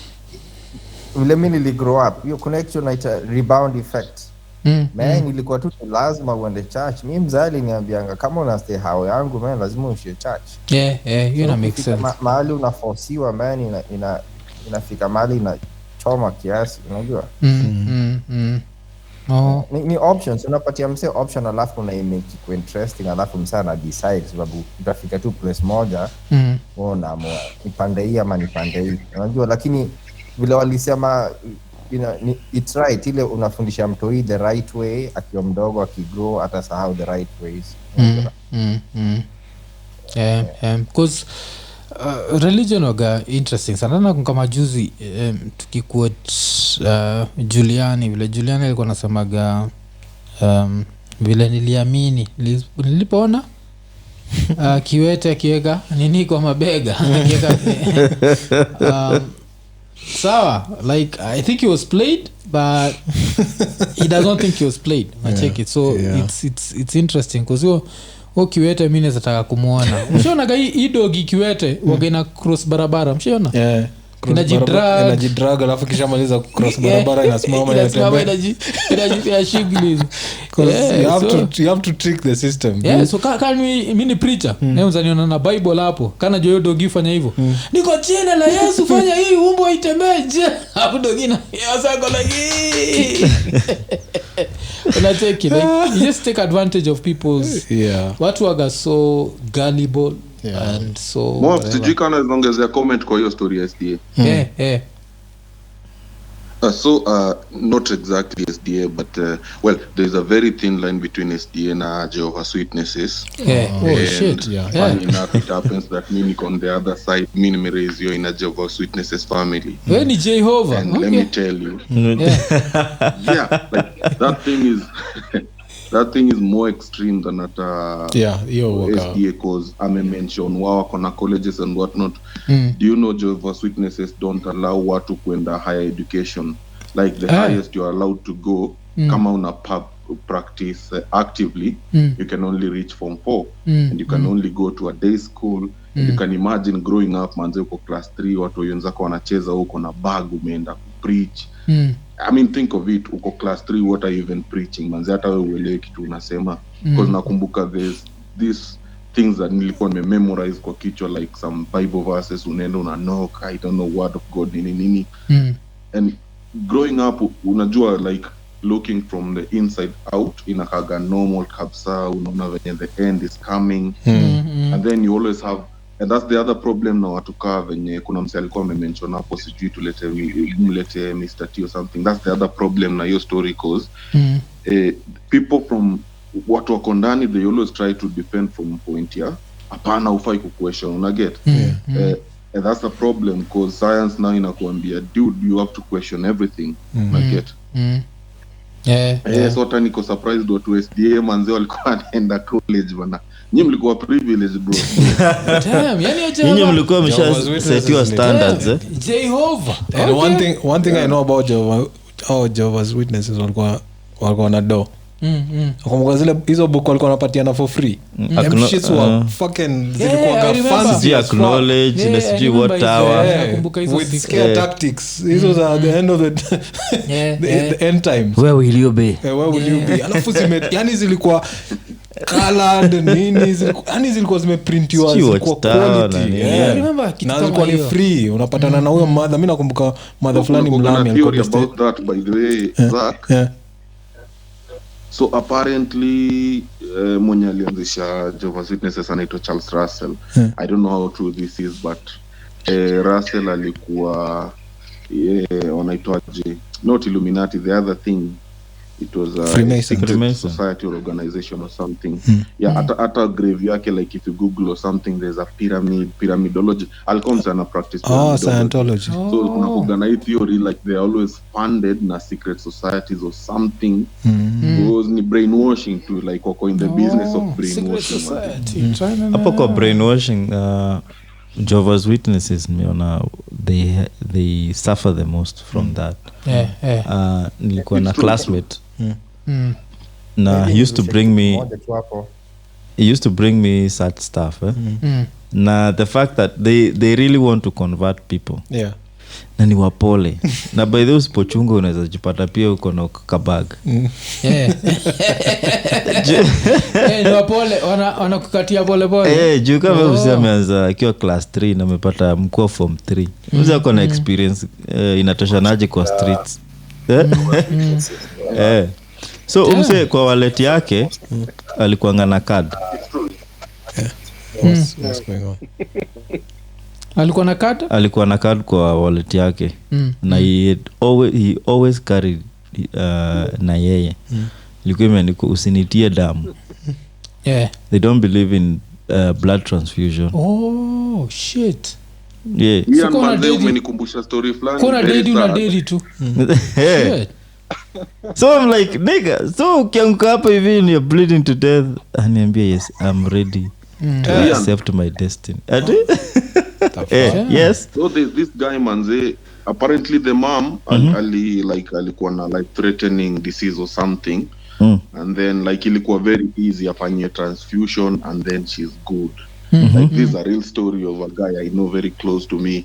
vile mimi nili grow up, hiyo connection na rebound effect. Man, ilikuwa tu lazima uende church. Mimi mzali niambianga kama una stay hao yangu man lazima ushie church. You know make sense. Mahali unaforsiwa man inafika mahali inachoma kiasi, unajua? Ni options, unapatia mse option alafu unaimake it interesting alafu mse ana decide sababu utafika tu place moja unaamua nipande hii ama nipande hii, unajua? Lakini vile walisema it's right, ile unafundisha mtoi the right way akiwa mdogo, akigrow atasahau the right ways. Because religion waga interesting sana na kama juzi tukikuot Juliani vile Juliani alikuwa anasemaga vile niliamini nilipoona kiwete akiweka nini kwa mabega akiweka sawa like I think he was played but he doesn't think he was played. I check it so it's interesting because kiwete mimi nataka kumuona. Mshaona hii dogi kiwete wagena cross barabara, mshaona? Inajidrag alafu kisha maliza cross barabara inasimama inajipea shughuli. You have to trick the system. So can mimi ni preacher. Unzaniona na Bible hapo. Kana jo dogi fanya hivyo. Niko jina la Yesu fanya hii umbo itembeje. Hapo dogi na yasako lagi. Una take it, like you just take advantage of people's watu waga so gullible and so more sijui kana ongezea comment kwa hiyo story ya SDA. Not exactly SDA but well there's a very thin line between SDA na Jehovah's Witnesses. Shit. Funny enough it happens that mimi on the other side mimi raise you in a Jehovah's Witnesses family. When is Jehovah? And let me tell you. Like that thing is more extreme than at SDA cause mention wao kona colleges and whatnot. Do you know Jehovah's Witnesses don't allow watu kwenda higher education, like the highest you are allowed to go kama una practice actively you can only reach form 4 and you can only go to a day school. And you can imagine growing up manze uko class 3 watu wenzako wanacheza huko na bag umeenda preach. I mean think of it, uko class 3 what are you even preaching manze, hata wewe uelewe kitu unasema because nakumbuka this things that nilikuwa nimememorize kwa kichwa like some Bible verses unaenda una knock I don't know word of God nini and growing up unajua like looking from the inside out inakaga normal kabisa, unaona venye the end is coming and then you always have, and that's the other problem na watu kaa venye kuna mse alikuwa amemention hapo sijui tulete Mr. T or something. That's the other problem na hiyo story cause people from watu wako ndani they always try to defend from point ya hapana ufai kuquestion, una get and that's the problem cause science now inakuambia dude you have to question everything. Una get so hata niko surprised watu SDA manze walikuwa wanaenda college bana. Nyinyi mlikuwa privilege bro. Damn, nyinyi mlikuwa mshasetiwa standards Jehovah. And one thing I know about Jehovah's Witnesses walikuwa na do. Kwa zile hizo book walikuwa wanapatiana for free. Shits were fucking zilikuwa fancy acknowledge na sijui what tower with scare tactics. Hizo za the end of the end times. Where will you be? Alafu yani zilikuwa colored nini zilikuwa zimeprintiwa zilikuwa quality. Na zilikuwa ni free. Unapatana na huyo mother, mimi nakumbuka mother fulani Mlami alikuwa about that by the way Zach. So apparently mwenye alianzisha Jehovah's Witnesses anaitwa Charles Russell. I don't know how true this is but Russell alikuwa wanaitwaje, not Illuminati, the other thing it was a Freemason society or organization or something. Ata grave yake, like if you Google or something, there's a pyramidology. Alcons ana practice Scientology. So kuna organize theory like they're always funded na secret societies or something. Because ni brainwashing to like wako in the business of brainwashing. Hapo kwa brainwashing Jehovah's Witnesses meona they suffer the most from that. Nilikuwa na classmate na he used to bring me such stuff na the fact that they really want to convert people na ni wapole na by those pochungo unaweza jipata pia uko na kabag ni wapole wanakukatia pole juu kama mzee ameanza akiwa class 3 na amepata mkuu form 3 mzee ako na experience inatoshanaje kwa streets so umse kwa wallet yake alikuwa na card what's going on? Alikuwa na card kwa wallet yake na he always carried na yeye ilikuwa imeandikwa usinitie damu. They don't believe in blood transfusion. Oh shit. Umenikumbusha story fulani. Kuna daily tu. Shit. So I'm like, nigga, so ukianguka hapa hivi and you're bleeding to death, aniambia yes, I'm ready to accept my destiny. Yes. So this guy manze, apparently the mom alikuwa na like threatening disease or something, and then like ilikuwa very easy afanye transfusion and then she's good. Like this is a real story of a guy I know very close to me.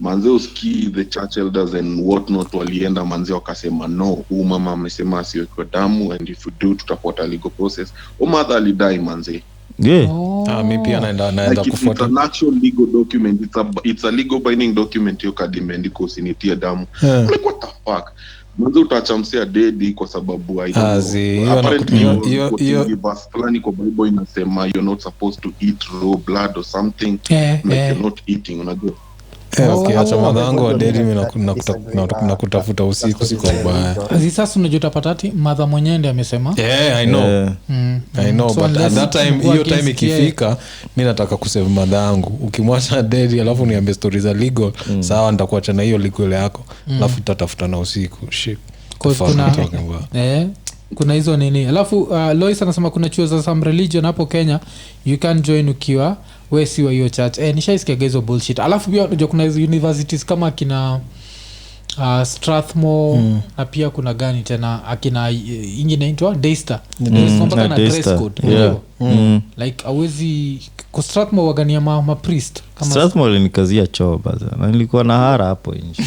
Manze uski the church elders and whatnot walienda manze wakasema no, mama amesema asiwekwe damu and if you do tutapata legal process. Mother alidai manze. Mi pia naenda kufuata. It's an actual legal document. It's a legal binding document yo kadimendiko usinitie damu. Like what the fuck? Manze utachamsia dedi kwa sababu I don't know. Apparently verse fulani kwa Bible inasema you're not supposed to eat raw blood or something. Like you're not eating, unajua. Acha madhango wa dedi na kutafuta usiku siko mbaya. Sasa unajua utapata mother mwenyewe ndiye amesema. I know. I know, so but at that time hiyo time ikifika mimi nataka kusave madhangu. Ukimwacha dedi alafu niambie stories za legal, sawa nitakuacha na hiyo legal yako. Alafu tutatafuta na usiku. Shit. Kuna hizo nini. Alafu Lois anasema kuna chuo za some religion hapo Kenya you can join ukiwa wewe si wa hiyo church. Nishaisikia hizo bullshit. Alafu pia unajua kuna hizo universities kama kina Strathmore na pia kuna gani tena akina ingine inaitwa Daystar. Mpaka na dress code. Like awezi kwa Strathmore wagania ma priest kama Strathmore ni kazi ya choo baza. Na nilikuwa na hara hapo nje.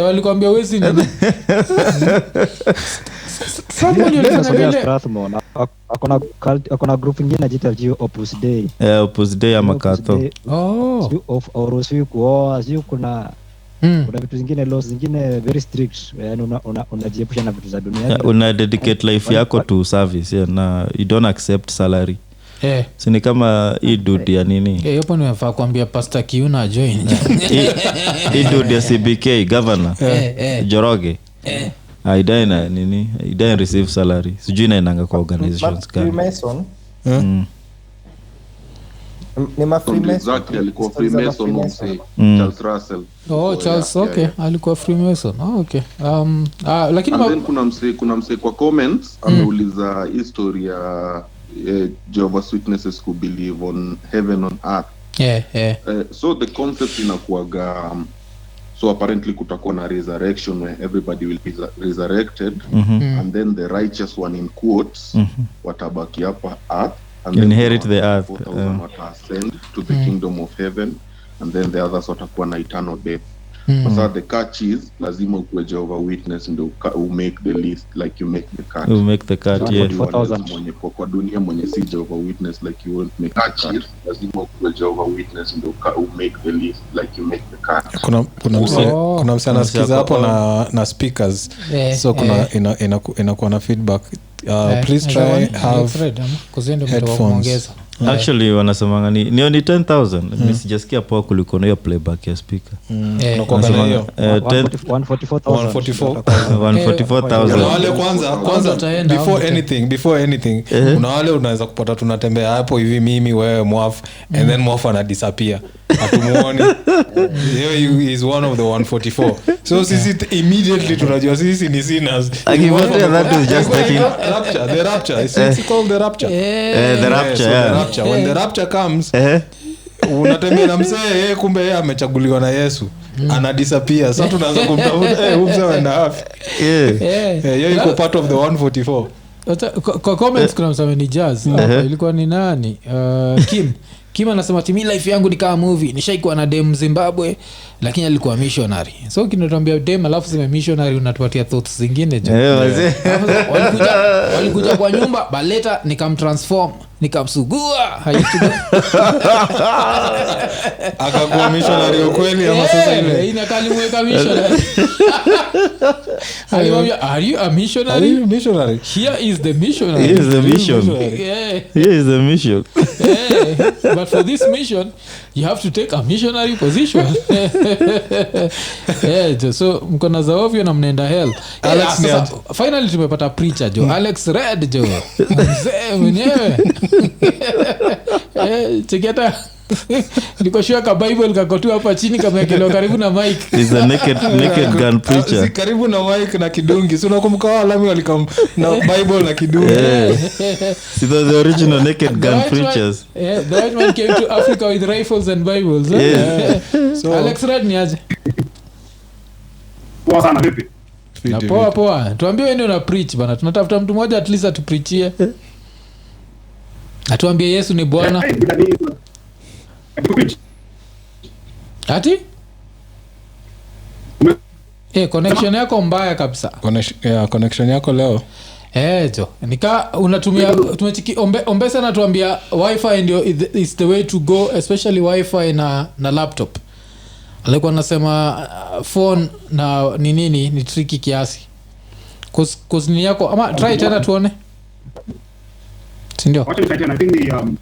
Walikwambia wezi nini? Strathmore akona group ingine jita jio Opus Dei. Opus Dei ama Katho. Or sio kuoa, sio kuna vitu zingine laws zingine very strict. Yani unajiepusha na vitu za dunia. Una dedicate life yako to service na you don't accept salary. So ni kama hii dude ya nini? Hapo nimefaa kuambia Pastor Kiuna join. Hii dude ya CBK governor. Joroge. I didn't receive salary. Sijui inaenda kwa organizations gani. Freemason. Ni Freemason. Exactly, alikuwa Freemason Charles Russell. Charles, okay. Alikuwa Freemason. Okay. Lakini kuna mse kwa comments ameuliza history ya Jehovah's Witnesses who believe on heaven on earth. So the concept inakuaga so apparently kutakuwa na resurrection where everybody will be resurrected and then the righteous one in quotes watabaki hapa earth and inherit the earth ascend to the kingdom of heaven and then the others watakuwa na eternal death. So the catch is lazima ukuwe Jehovah Witness ndio make the list, like you make the cut. You make the cut, yeah. 4,000 mwenye kwa dunia mwenye si Jehovah Witness, like you won't make the cut. Lazima ukuwe Jehovah Witness ndio make the list, like you make the cut. Kuna msana sikiza hapo na speakers. So kuna inakuwa na feedback. Please try have headphones. actually wanasemanga ni only 10,000 mimi sijasikia poa kuliko na hiyo playback ya speaker unakuwa na hiyo 144,000 na wale kwanza before anything kuna wale unaweza kupata tunatembea hapo hivi mimi wewe mwafu and then mwafu ana disappear hatumuoni hiyo is one of the 144 so sisi immediately tunajua sisi ni sinners akipotea that is just taking the rapture it's called the rapture the rapture when the rapture comes unatembea na mzee kumbe yeye amechaguliwa na Yesu ana disappear sasa tunaanza kumtafuta mzee wenda wapi hiyo iko part of the 144 kwa comments kuna msema ni jazz ilikuwa ni nani Kim anasema timi life yangu ni kama movie nishaikuwa na dem Zimbabwe lakini alikuwa missionary so kinatuambia dem alafu sema missionary unatupatia thoughts zingine je walikuja kwa nyumba baleta nikamtransform nikamsugua akakuwa missionary ukweli ama sasa ile inakalimweka missionary alimwambia are you a missionary here is the missionary here is the mission but for this mission you have to take a missionary position so mkona za ovyo na mnaenda hell finally tumepata preacher jo Alex Red jo mzee mwenyewe cheketa niko shua ka Bible kakotua hapa chini kamekelewa karibu na mic is a naked gun preacher si karibu na mic na kidungi so unakumbuka Walami walikam na Bible na kidungi see the original naked gun preachers the white man came to Africa with rifles and Bibles so Alex Red ni aje poa sana vipi na poa tuambie wewe ndio una preach bana tunatafuta mtu mmoja at least atupreachie atuambie Yesu ni Bwana ati connection yako mbaya kabisa connection yako leo jo nika unatumia tumechiki ombesa natuambia wifi ndio is the way to go especially wifi na laptop alikuwa anasema phone na nini ni tricky kiasi cause ni yako ama try tena tuone sindio wacha try tena I think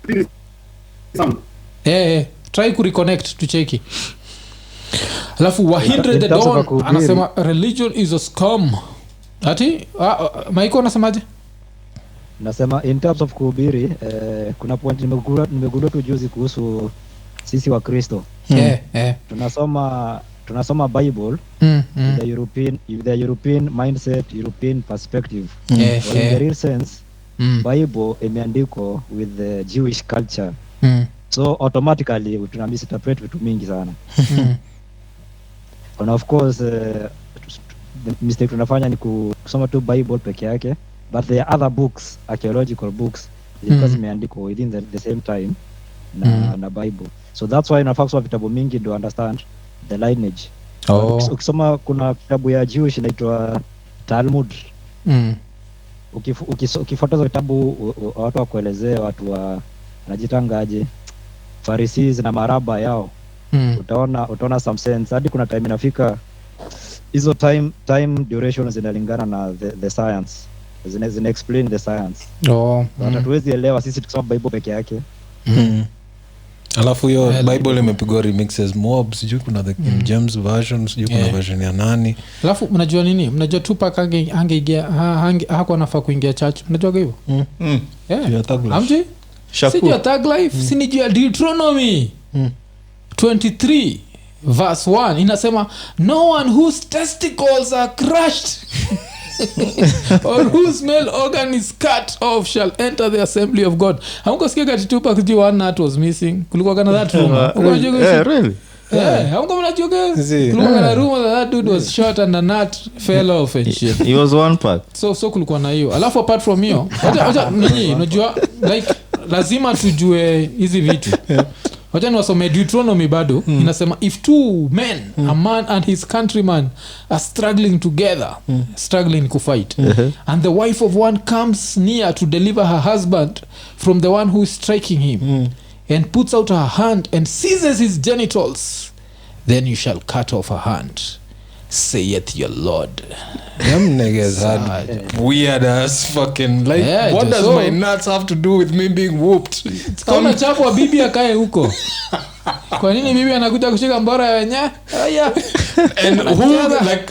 the sound try ku reconnect tucheki alafu Wahindre the Dawn anasema religion is a scam ati Maiko anasemaje nasema in terms of kuhubiri kuna point nimegundua tu juzi kuhusu sisi wa Kristo tunasoma Bible the European mindset European perspective in the real sense Bible imeandikwa with the Jewish culture so automatically tuna misinterpret vitu mingi sana and of course the mistake tunafanya ni kusoma tu Bible peke yake but there are other books archaeological books because zimeandikwa within the same time na Bible so that's why inafaa kusoma vitabu mingi to understand the lineage ukisoma kuna kitabu ya Jewish inaitwa Talmud ukifuata vitabu watu wakuelezea watu wa najitangaje Pharisees na maraba yao utaona some sense hadi kuna time inafika hizo time duration zinalingana na the science zina explain the science hatuwezi elewa sisi tukisoma Bible peke yake alafu hiyo Bible imepigwa remixes mob sijui kuna the King James version sijui kuna version ya nani alafu mnajua nini mnajua Tupac angeingia hakuwa nafaa kuingia church mnajua hivyo amje sijua Thug Life sinijua Deuteronomy 23 verse 1 inasema no one whose testicles are crushed or whose male organ is cut off shall enter the assembly of God. Hamkusikia kati Tupac ji one nut was missing kulikuwa kana that rumor really hamko mnajua kulikuwa kana rumor that dude was shot and a nut fell off and shit he was one part so kulikuwa na hiyo alafu apart from hiyo acha nini unajua like lazima tujue hizi vitu wacha niwasome Deuteronomy bado inasema if two men a man and his countryman are struggling together struggling to fight and the wife of one comes near to deliver her husband from the one who is striking him and puts out her hand and seizes his genitals then you shall cut off her hand saith your Lord. Them niggas had weird ass fucking like what does my nuts have to do with me being whooped? Kama chapo wa bibi akae huko. Kwa nini bibi anakuja kushika mbora ya wenyewe? Haya. And who like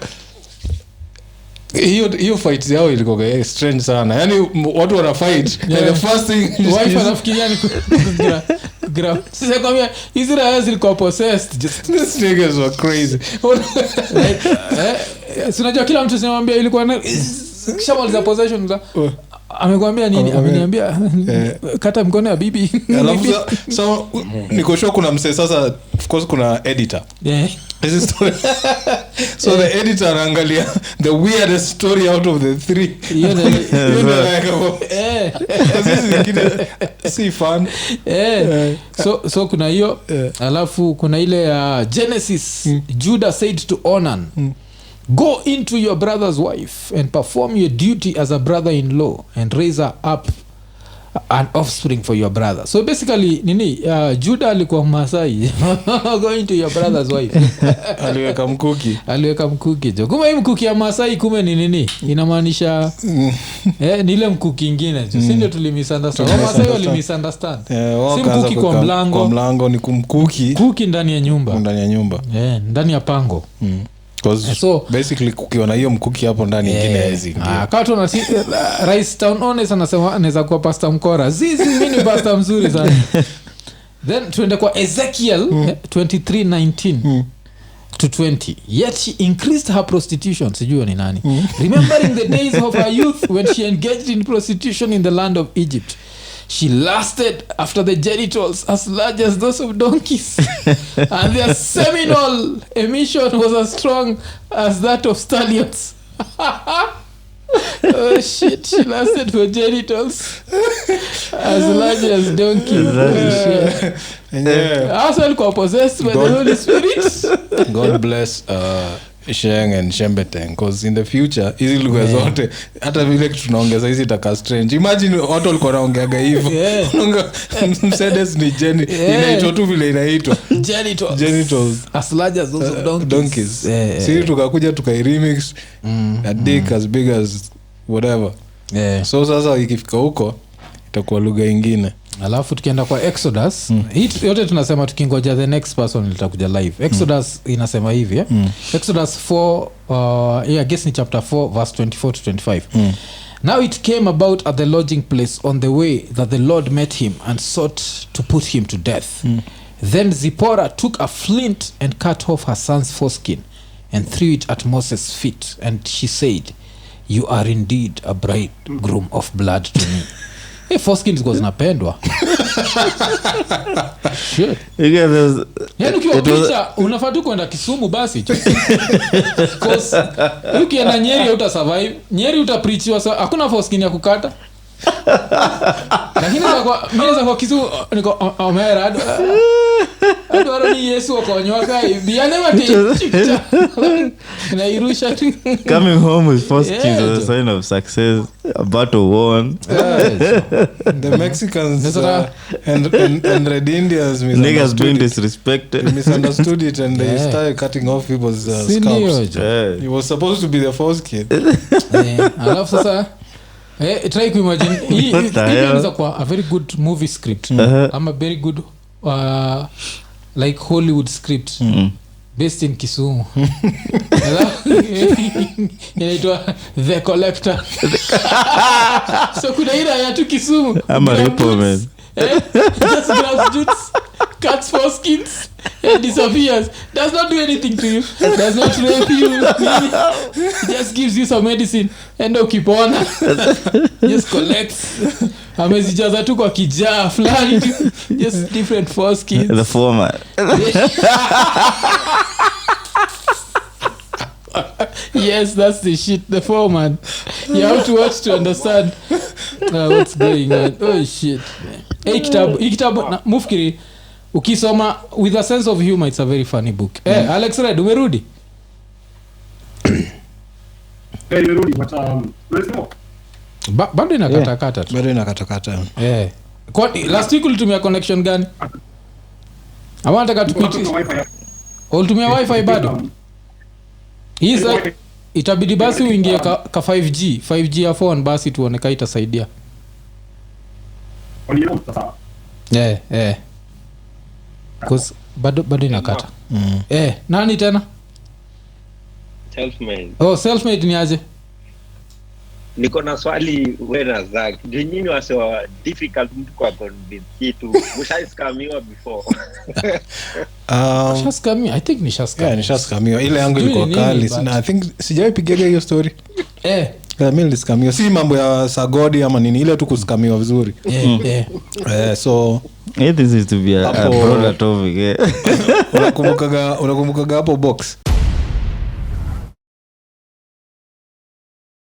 hiyo fight yao ilikuwa strange sana. Yaani watu wana fight and the first thing wife anafikiria ni grab. Sasa kama Israel zilikuwa possessed. These niggas were crazy. Unajua kila mtu anamwambia ilikuwa kishamaliza possession za amekwambia nini? Ameniambia kata mkono ya bibi. Alafu so niko sure kuna mse sasa of course kuna editor. This is story. So the editor anaangalia the weirdest story out of the three. Si fun. So kuna hiyo alafu kuna ile Genesis Judah said to Onan go into your brother's wife and perform your duty as a brother-in-law and raise her up an offspring for your brother. So basically nini Judah alikuwa Masai go into your brother's wife. aliweka mkuki jo. Kumbe hii mkuki ya Masai kumbe ni nini inamaanisha ni ile mkuki nyingine jo. Si ndio tulimisunderstand. Masai walimisunderstand. Si mkuki kwa mlango ni kumkuki ndani ya nyumba. Ndani ya pango. So basically kukiwa na hiyo mkuki hapo ndani nyingine hizi. Kato na Rice Town honest anasema anaweza kuwa pastor mkora. Mimi ni pastor mzuri sana. Then tuende kwa Ezekiel 23:19 to 20. Yet she increased her prostitution. Sijui ni nani. Remembering the days of her youth when she engaged in prostitution in the land of Egypt. She lusted after the genitals as large as those of donkeys, and their seminal emission was as strong as that of stallions. Oh shit, she lusted for genitals as large as donkeys. Also alikuwa possessed by the Holy Spirit. God bless Sheng and Shembeteng, because in the future hizi lugha zote hata vile tunaongeza hizi taka strange. Imagine watu walikuwa wanaongeaga hivyo. Mercedes ni inaitwa tu vile inaitwa genitals as large as those of donkeys. Sisi tukakuja tukai-remix a dick as big as whatever. So sasa ikifika huko itakuwa lugha nyingine. Alafu tukienda kwa Exodus hii yote tunasema tukingoja the next person litakuja live. Exodus inasema hivi Exodus 4 I guess ni chapter 4 verse 24 to 25. Now it came about at the lodging place on the way that the Lord met him and sought to put him to death. Then Zipporah took a flint and cut off her son's foreskin and threw it at Moses' feet, and she said, you are indeed a bridegroom of blood to me. Foreskin ziko zinapendwa. Shit. Yaani ukiwa picha unafaa tu kwenda Kisumu basi. Because ukienda Nyeri uta survive. Nyeri utapreachiwa hakuna foreskin ya kukata. Lakini kwa mimi za kwa Kisumu niko omera. Adoro ni Yesu akonywa kai. Biane mati. Na irusha tu. Coming home with foreskin is a sign of success. A battle won. The Mexicans and Red Indians niggas being disrespected. Misunderstood it and they started cutting off people's scalps. It was supposed to be the foreskin. Alafu sasa try to imagine hii inaweza kuwa a very good movie script. I'm a very good like Hollywood script based in Kisumu. Inaitwa The Collector. So kuna ila ya tu Kisumu. I'm a repo man. Just grabs jutes, cuts foreskins and disappears. Does not do anything to you. Does not rape you. Just gives you some medicine and ukipona. Just collects. Amezijaza tu kwa kijaa fulani. Just different foreskins. The format. Yes, that's the shit. The format. You have to watch to understand what's going on. Oh shit. Kitabu mufikiri ukisoma with a sense of humor, it's a very funny book. Alex Red, umerudi? Bado inakatakata tu. Bado inakatakata. Kwa last week ulitumia connection gani? Ama nataka tupiti. Ulitumia wifi bado? Hizo itabidi basi uingie ka 5G ya phone basi tuone kama itasaidia. Cuz bado inakata. Nani tena? Self-made. Self-made ni aje? Niko na swali wewe na Zach. Ndio nyinyi wasewa difficult mtu kwa convince kitu. Mshaiskamiwa before. Shaskamiwa, I think ni shaskamiwa. Yeah, ni shaskamiwa. Ile yangu ilikuwa kali. I think sijawahi pigaga hiyo story. Mimi niliskamiwa. Si mambo ya sagodi ama nini, ile tu kuskamiwa vizuri. So this is to be a broader topic. Unakumbukaga hapo box?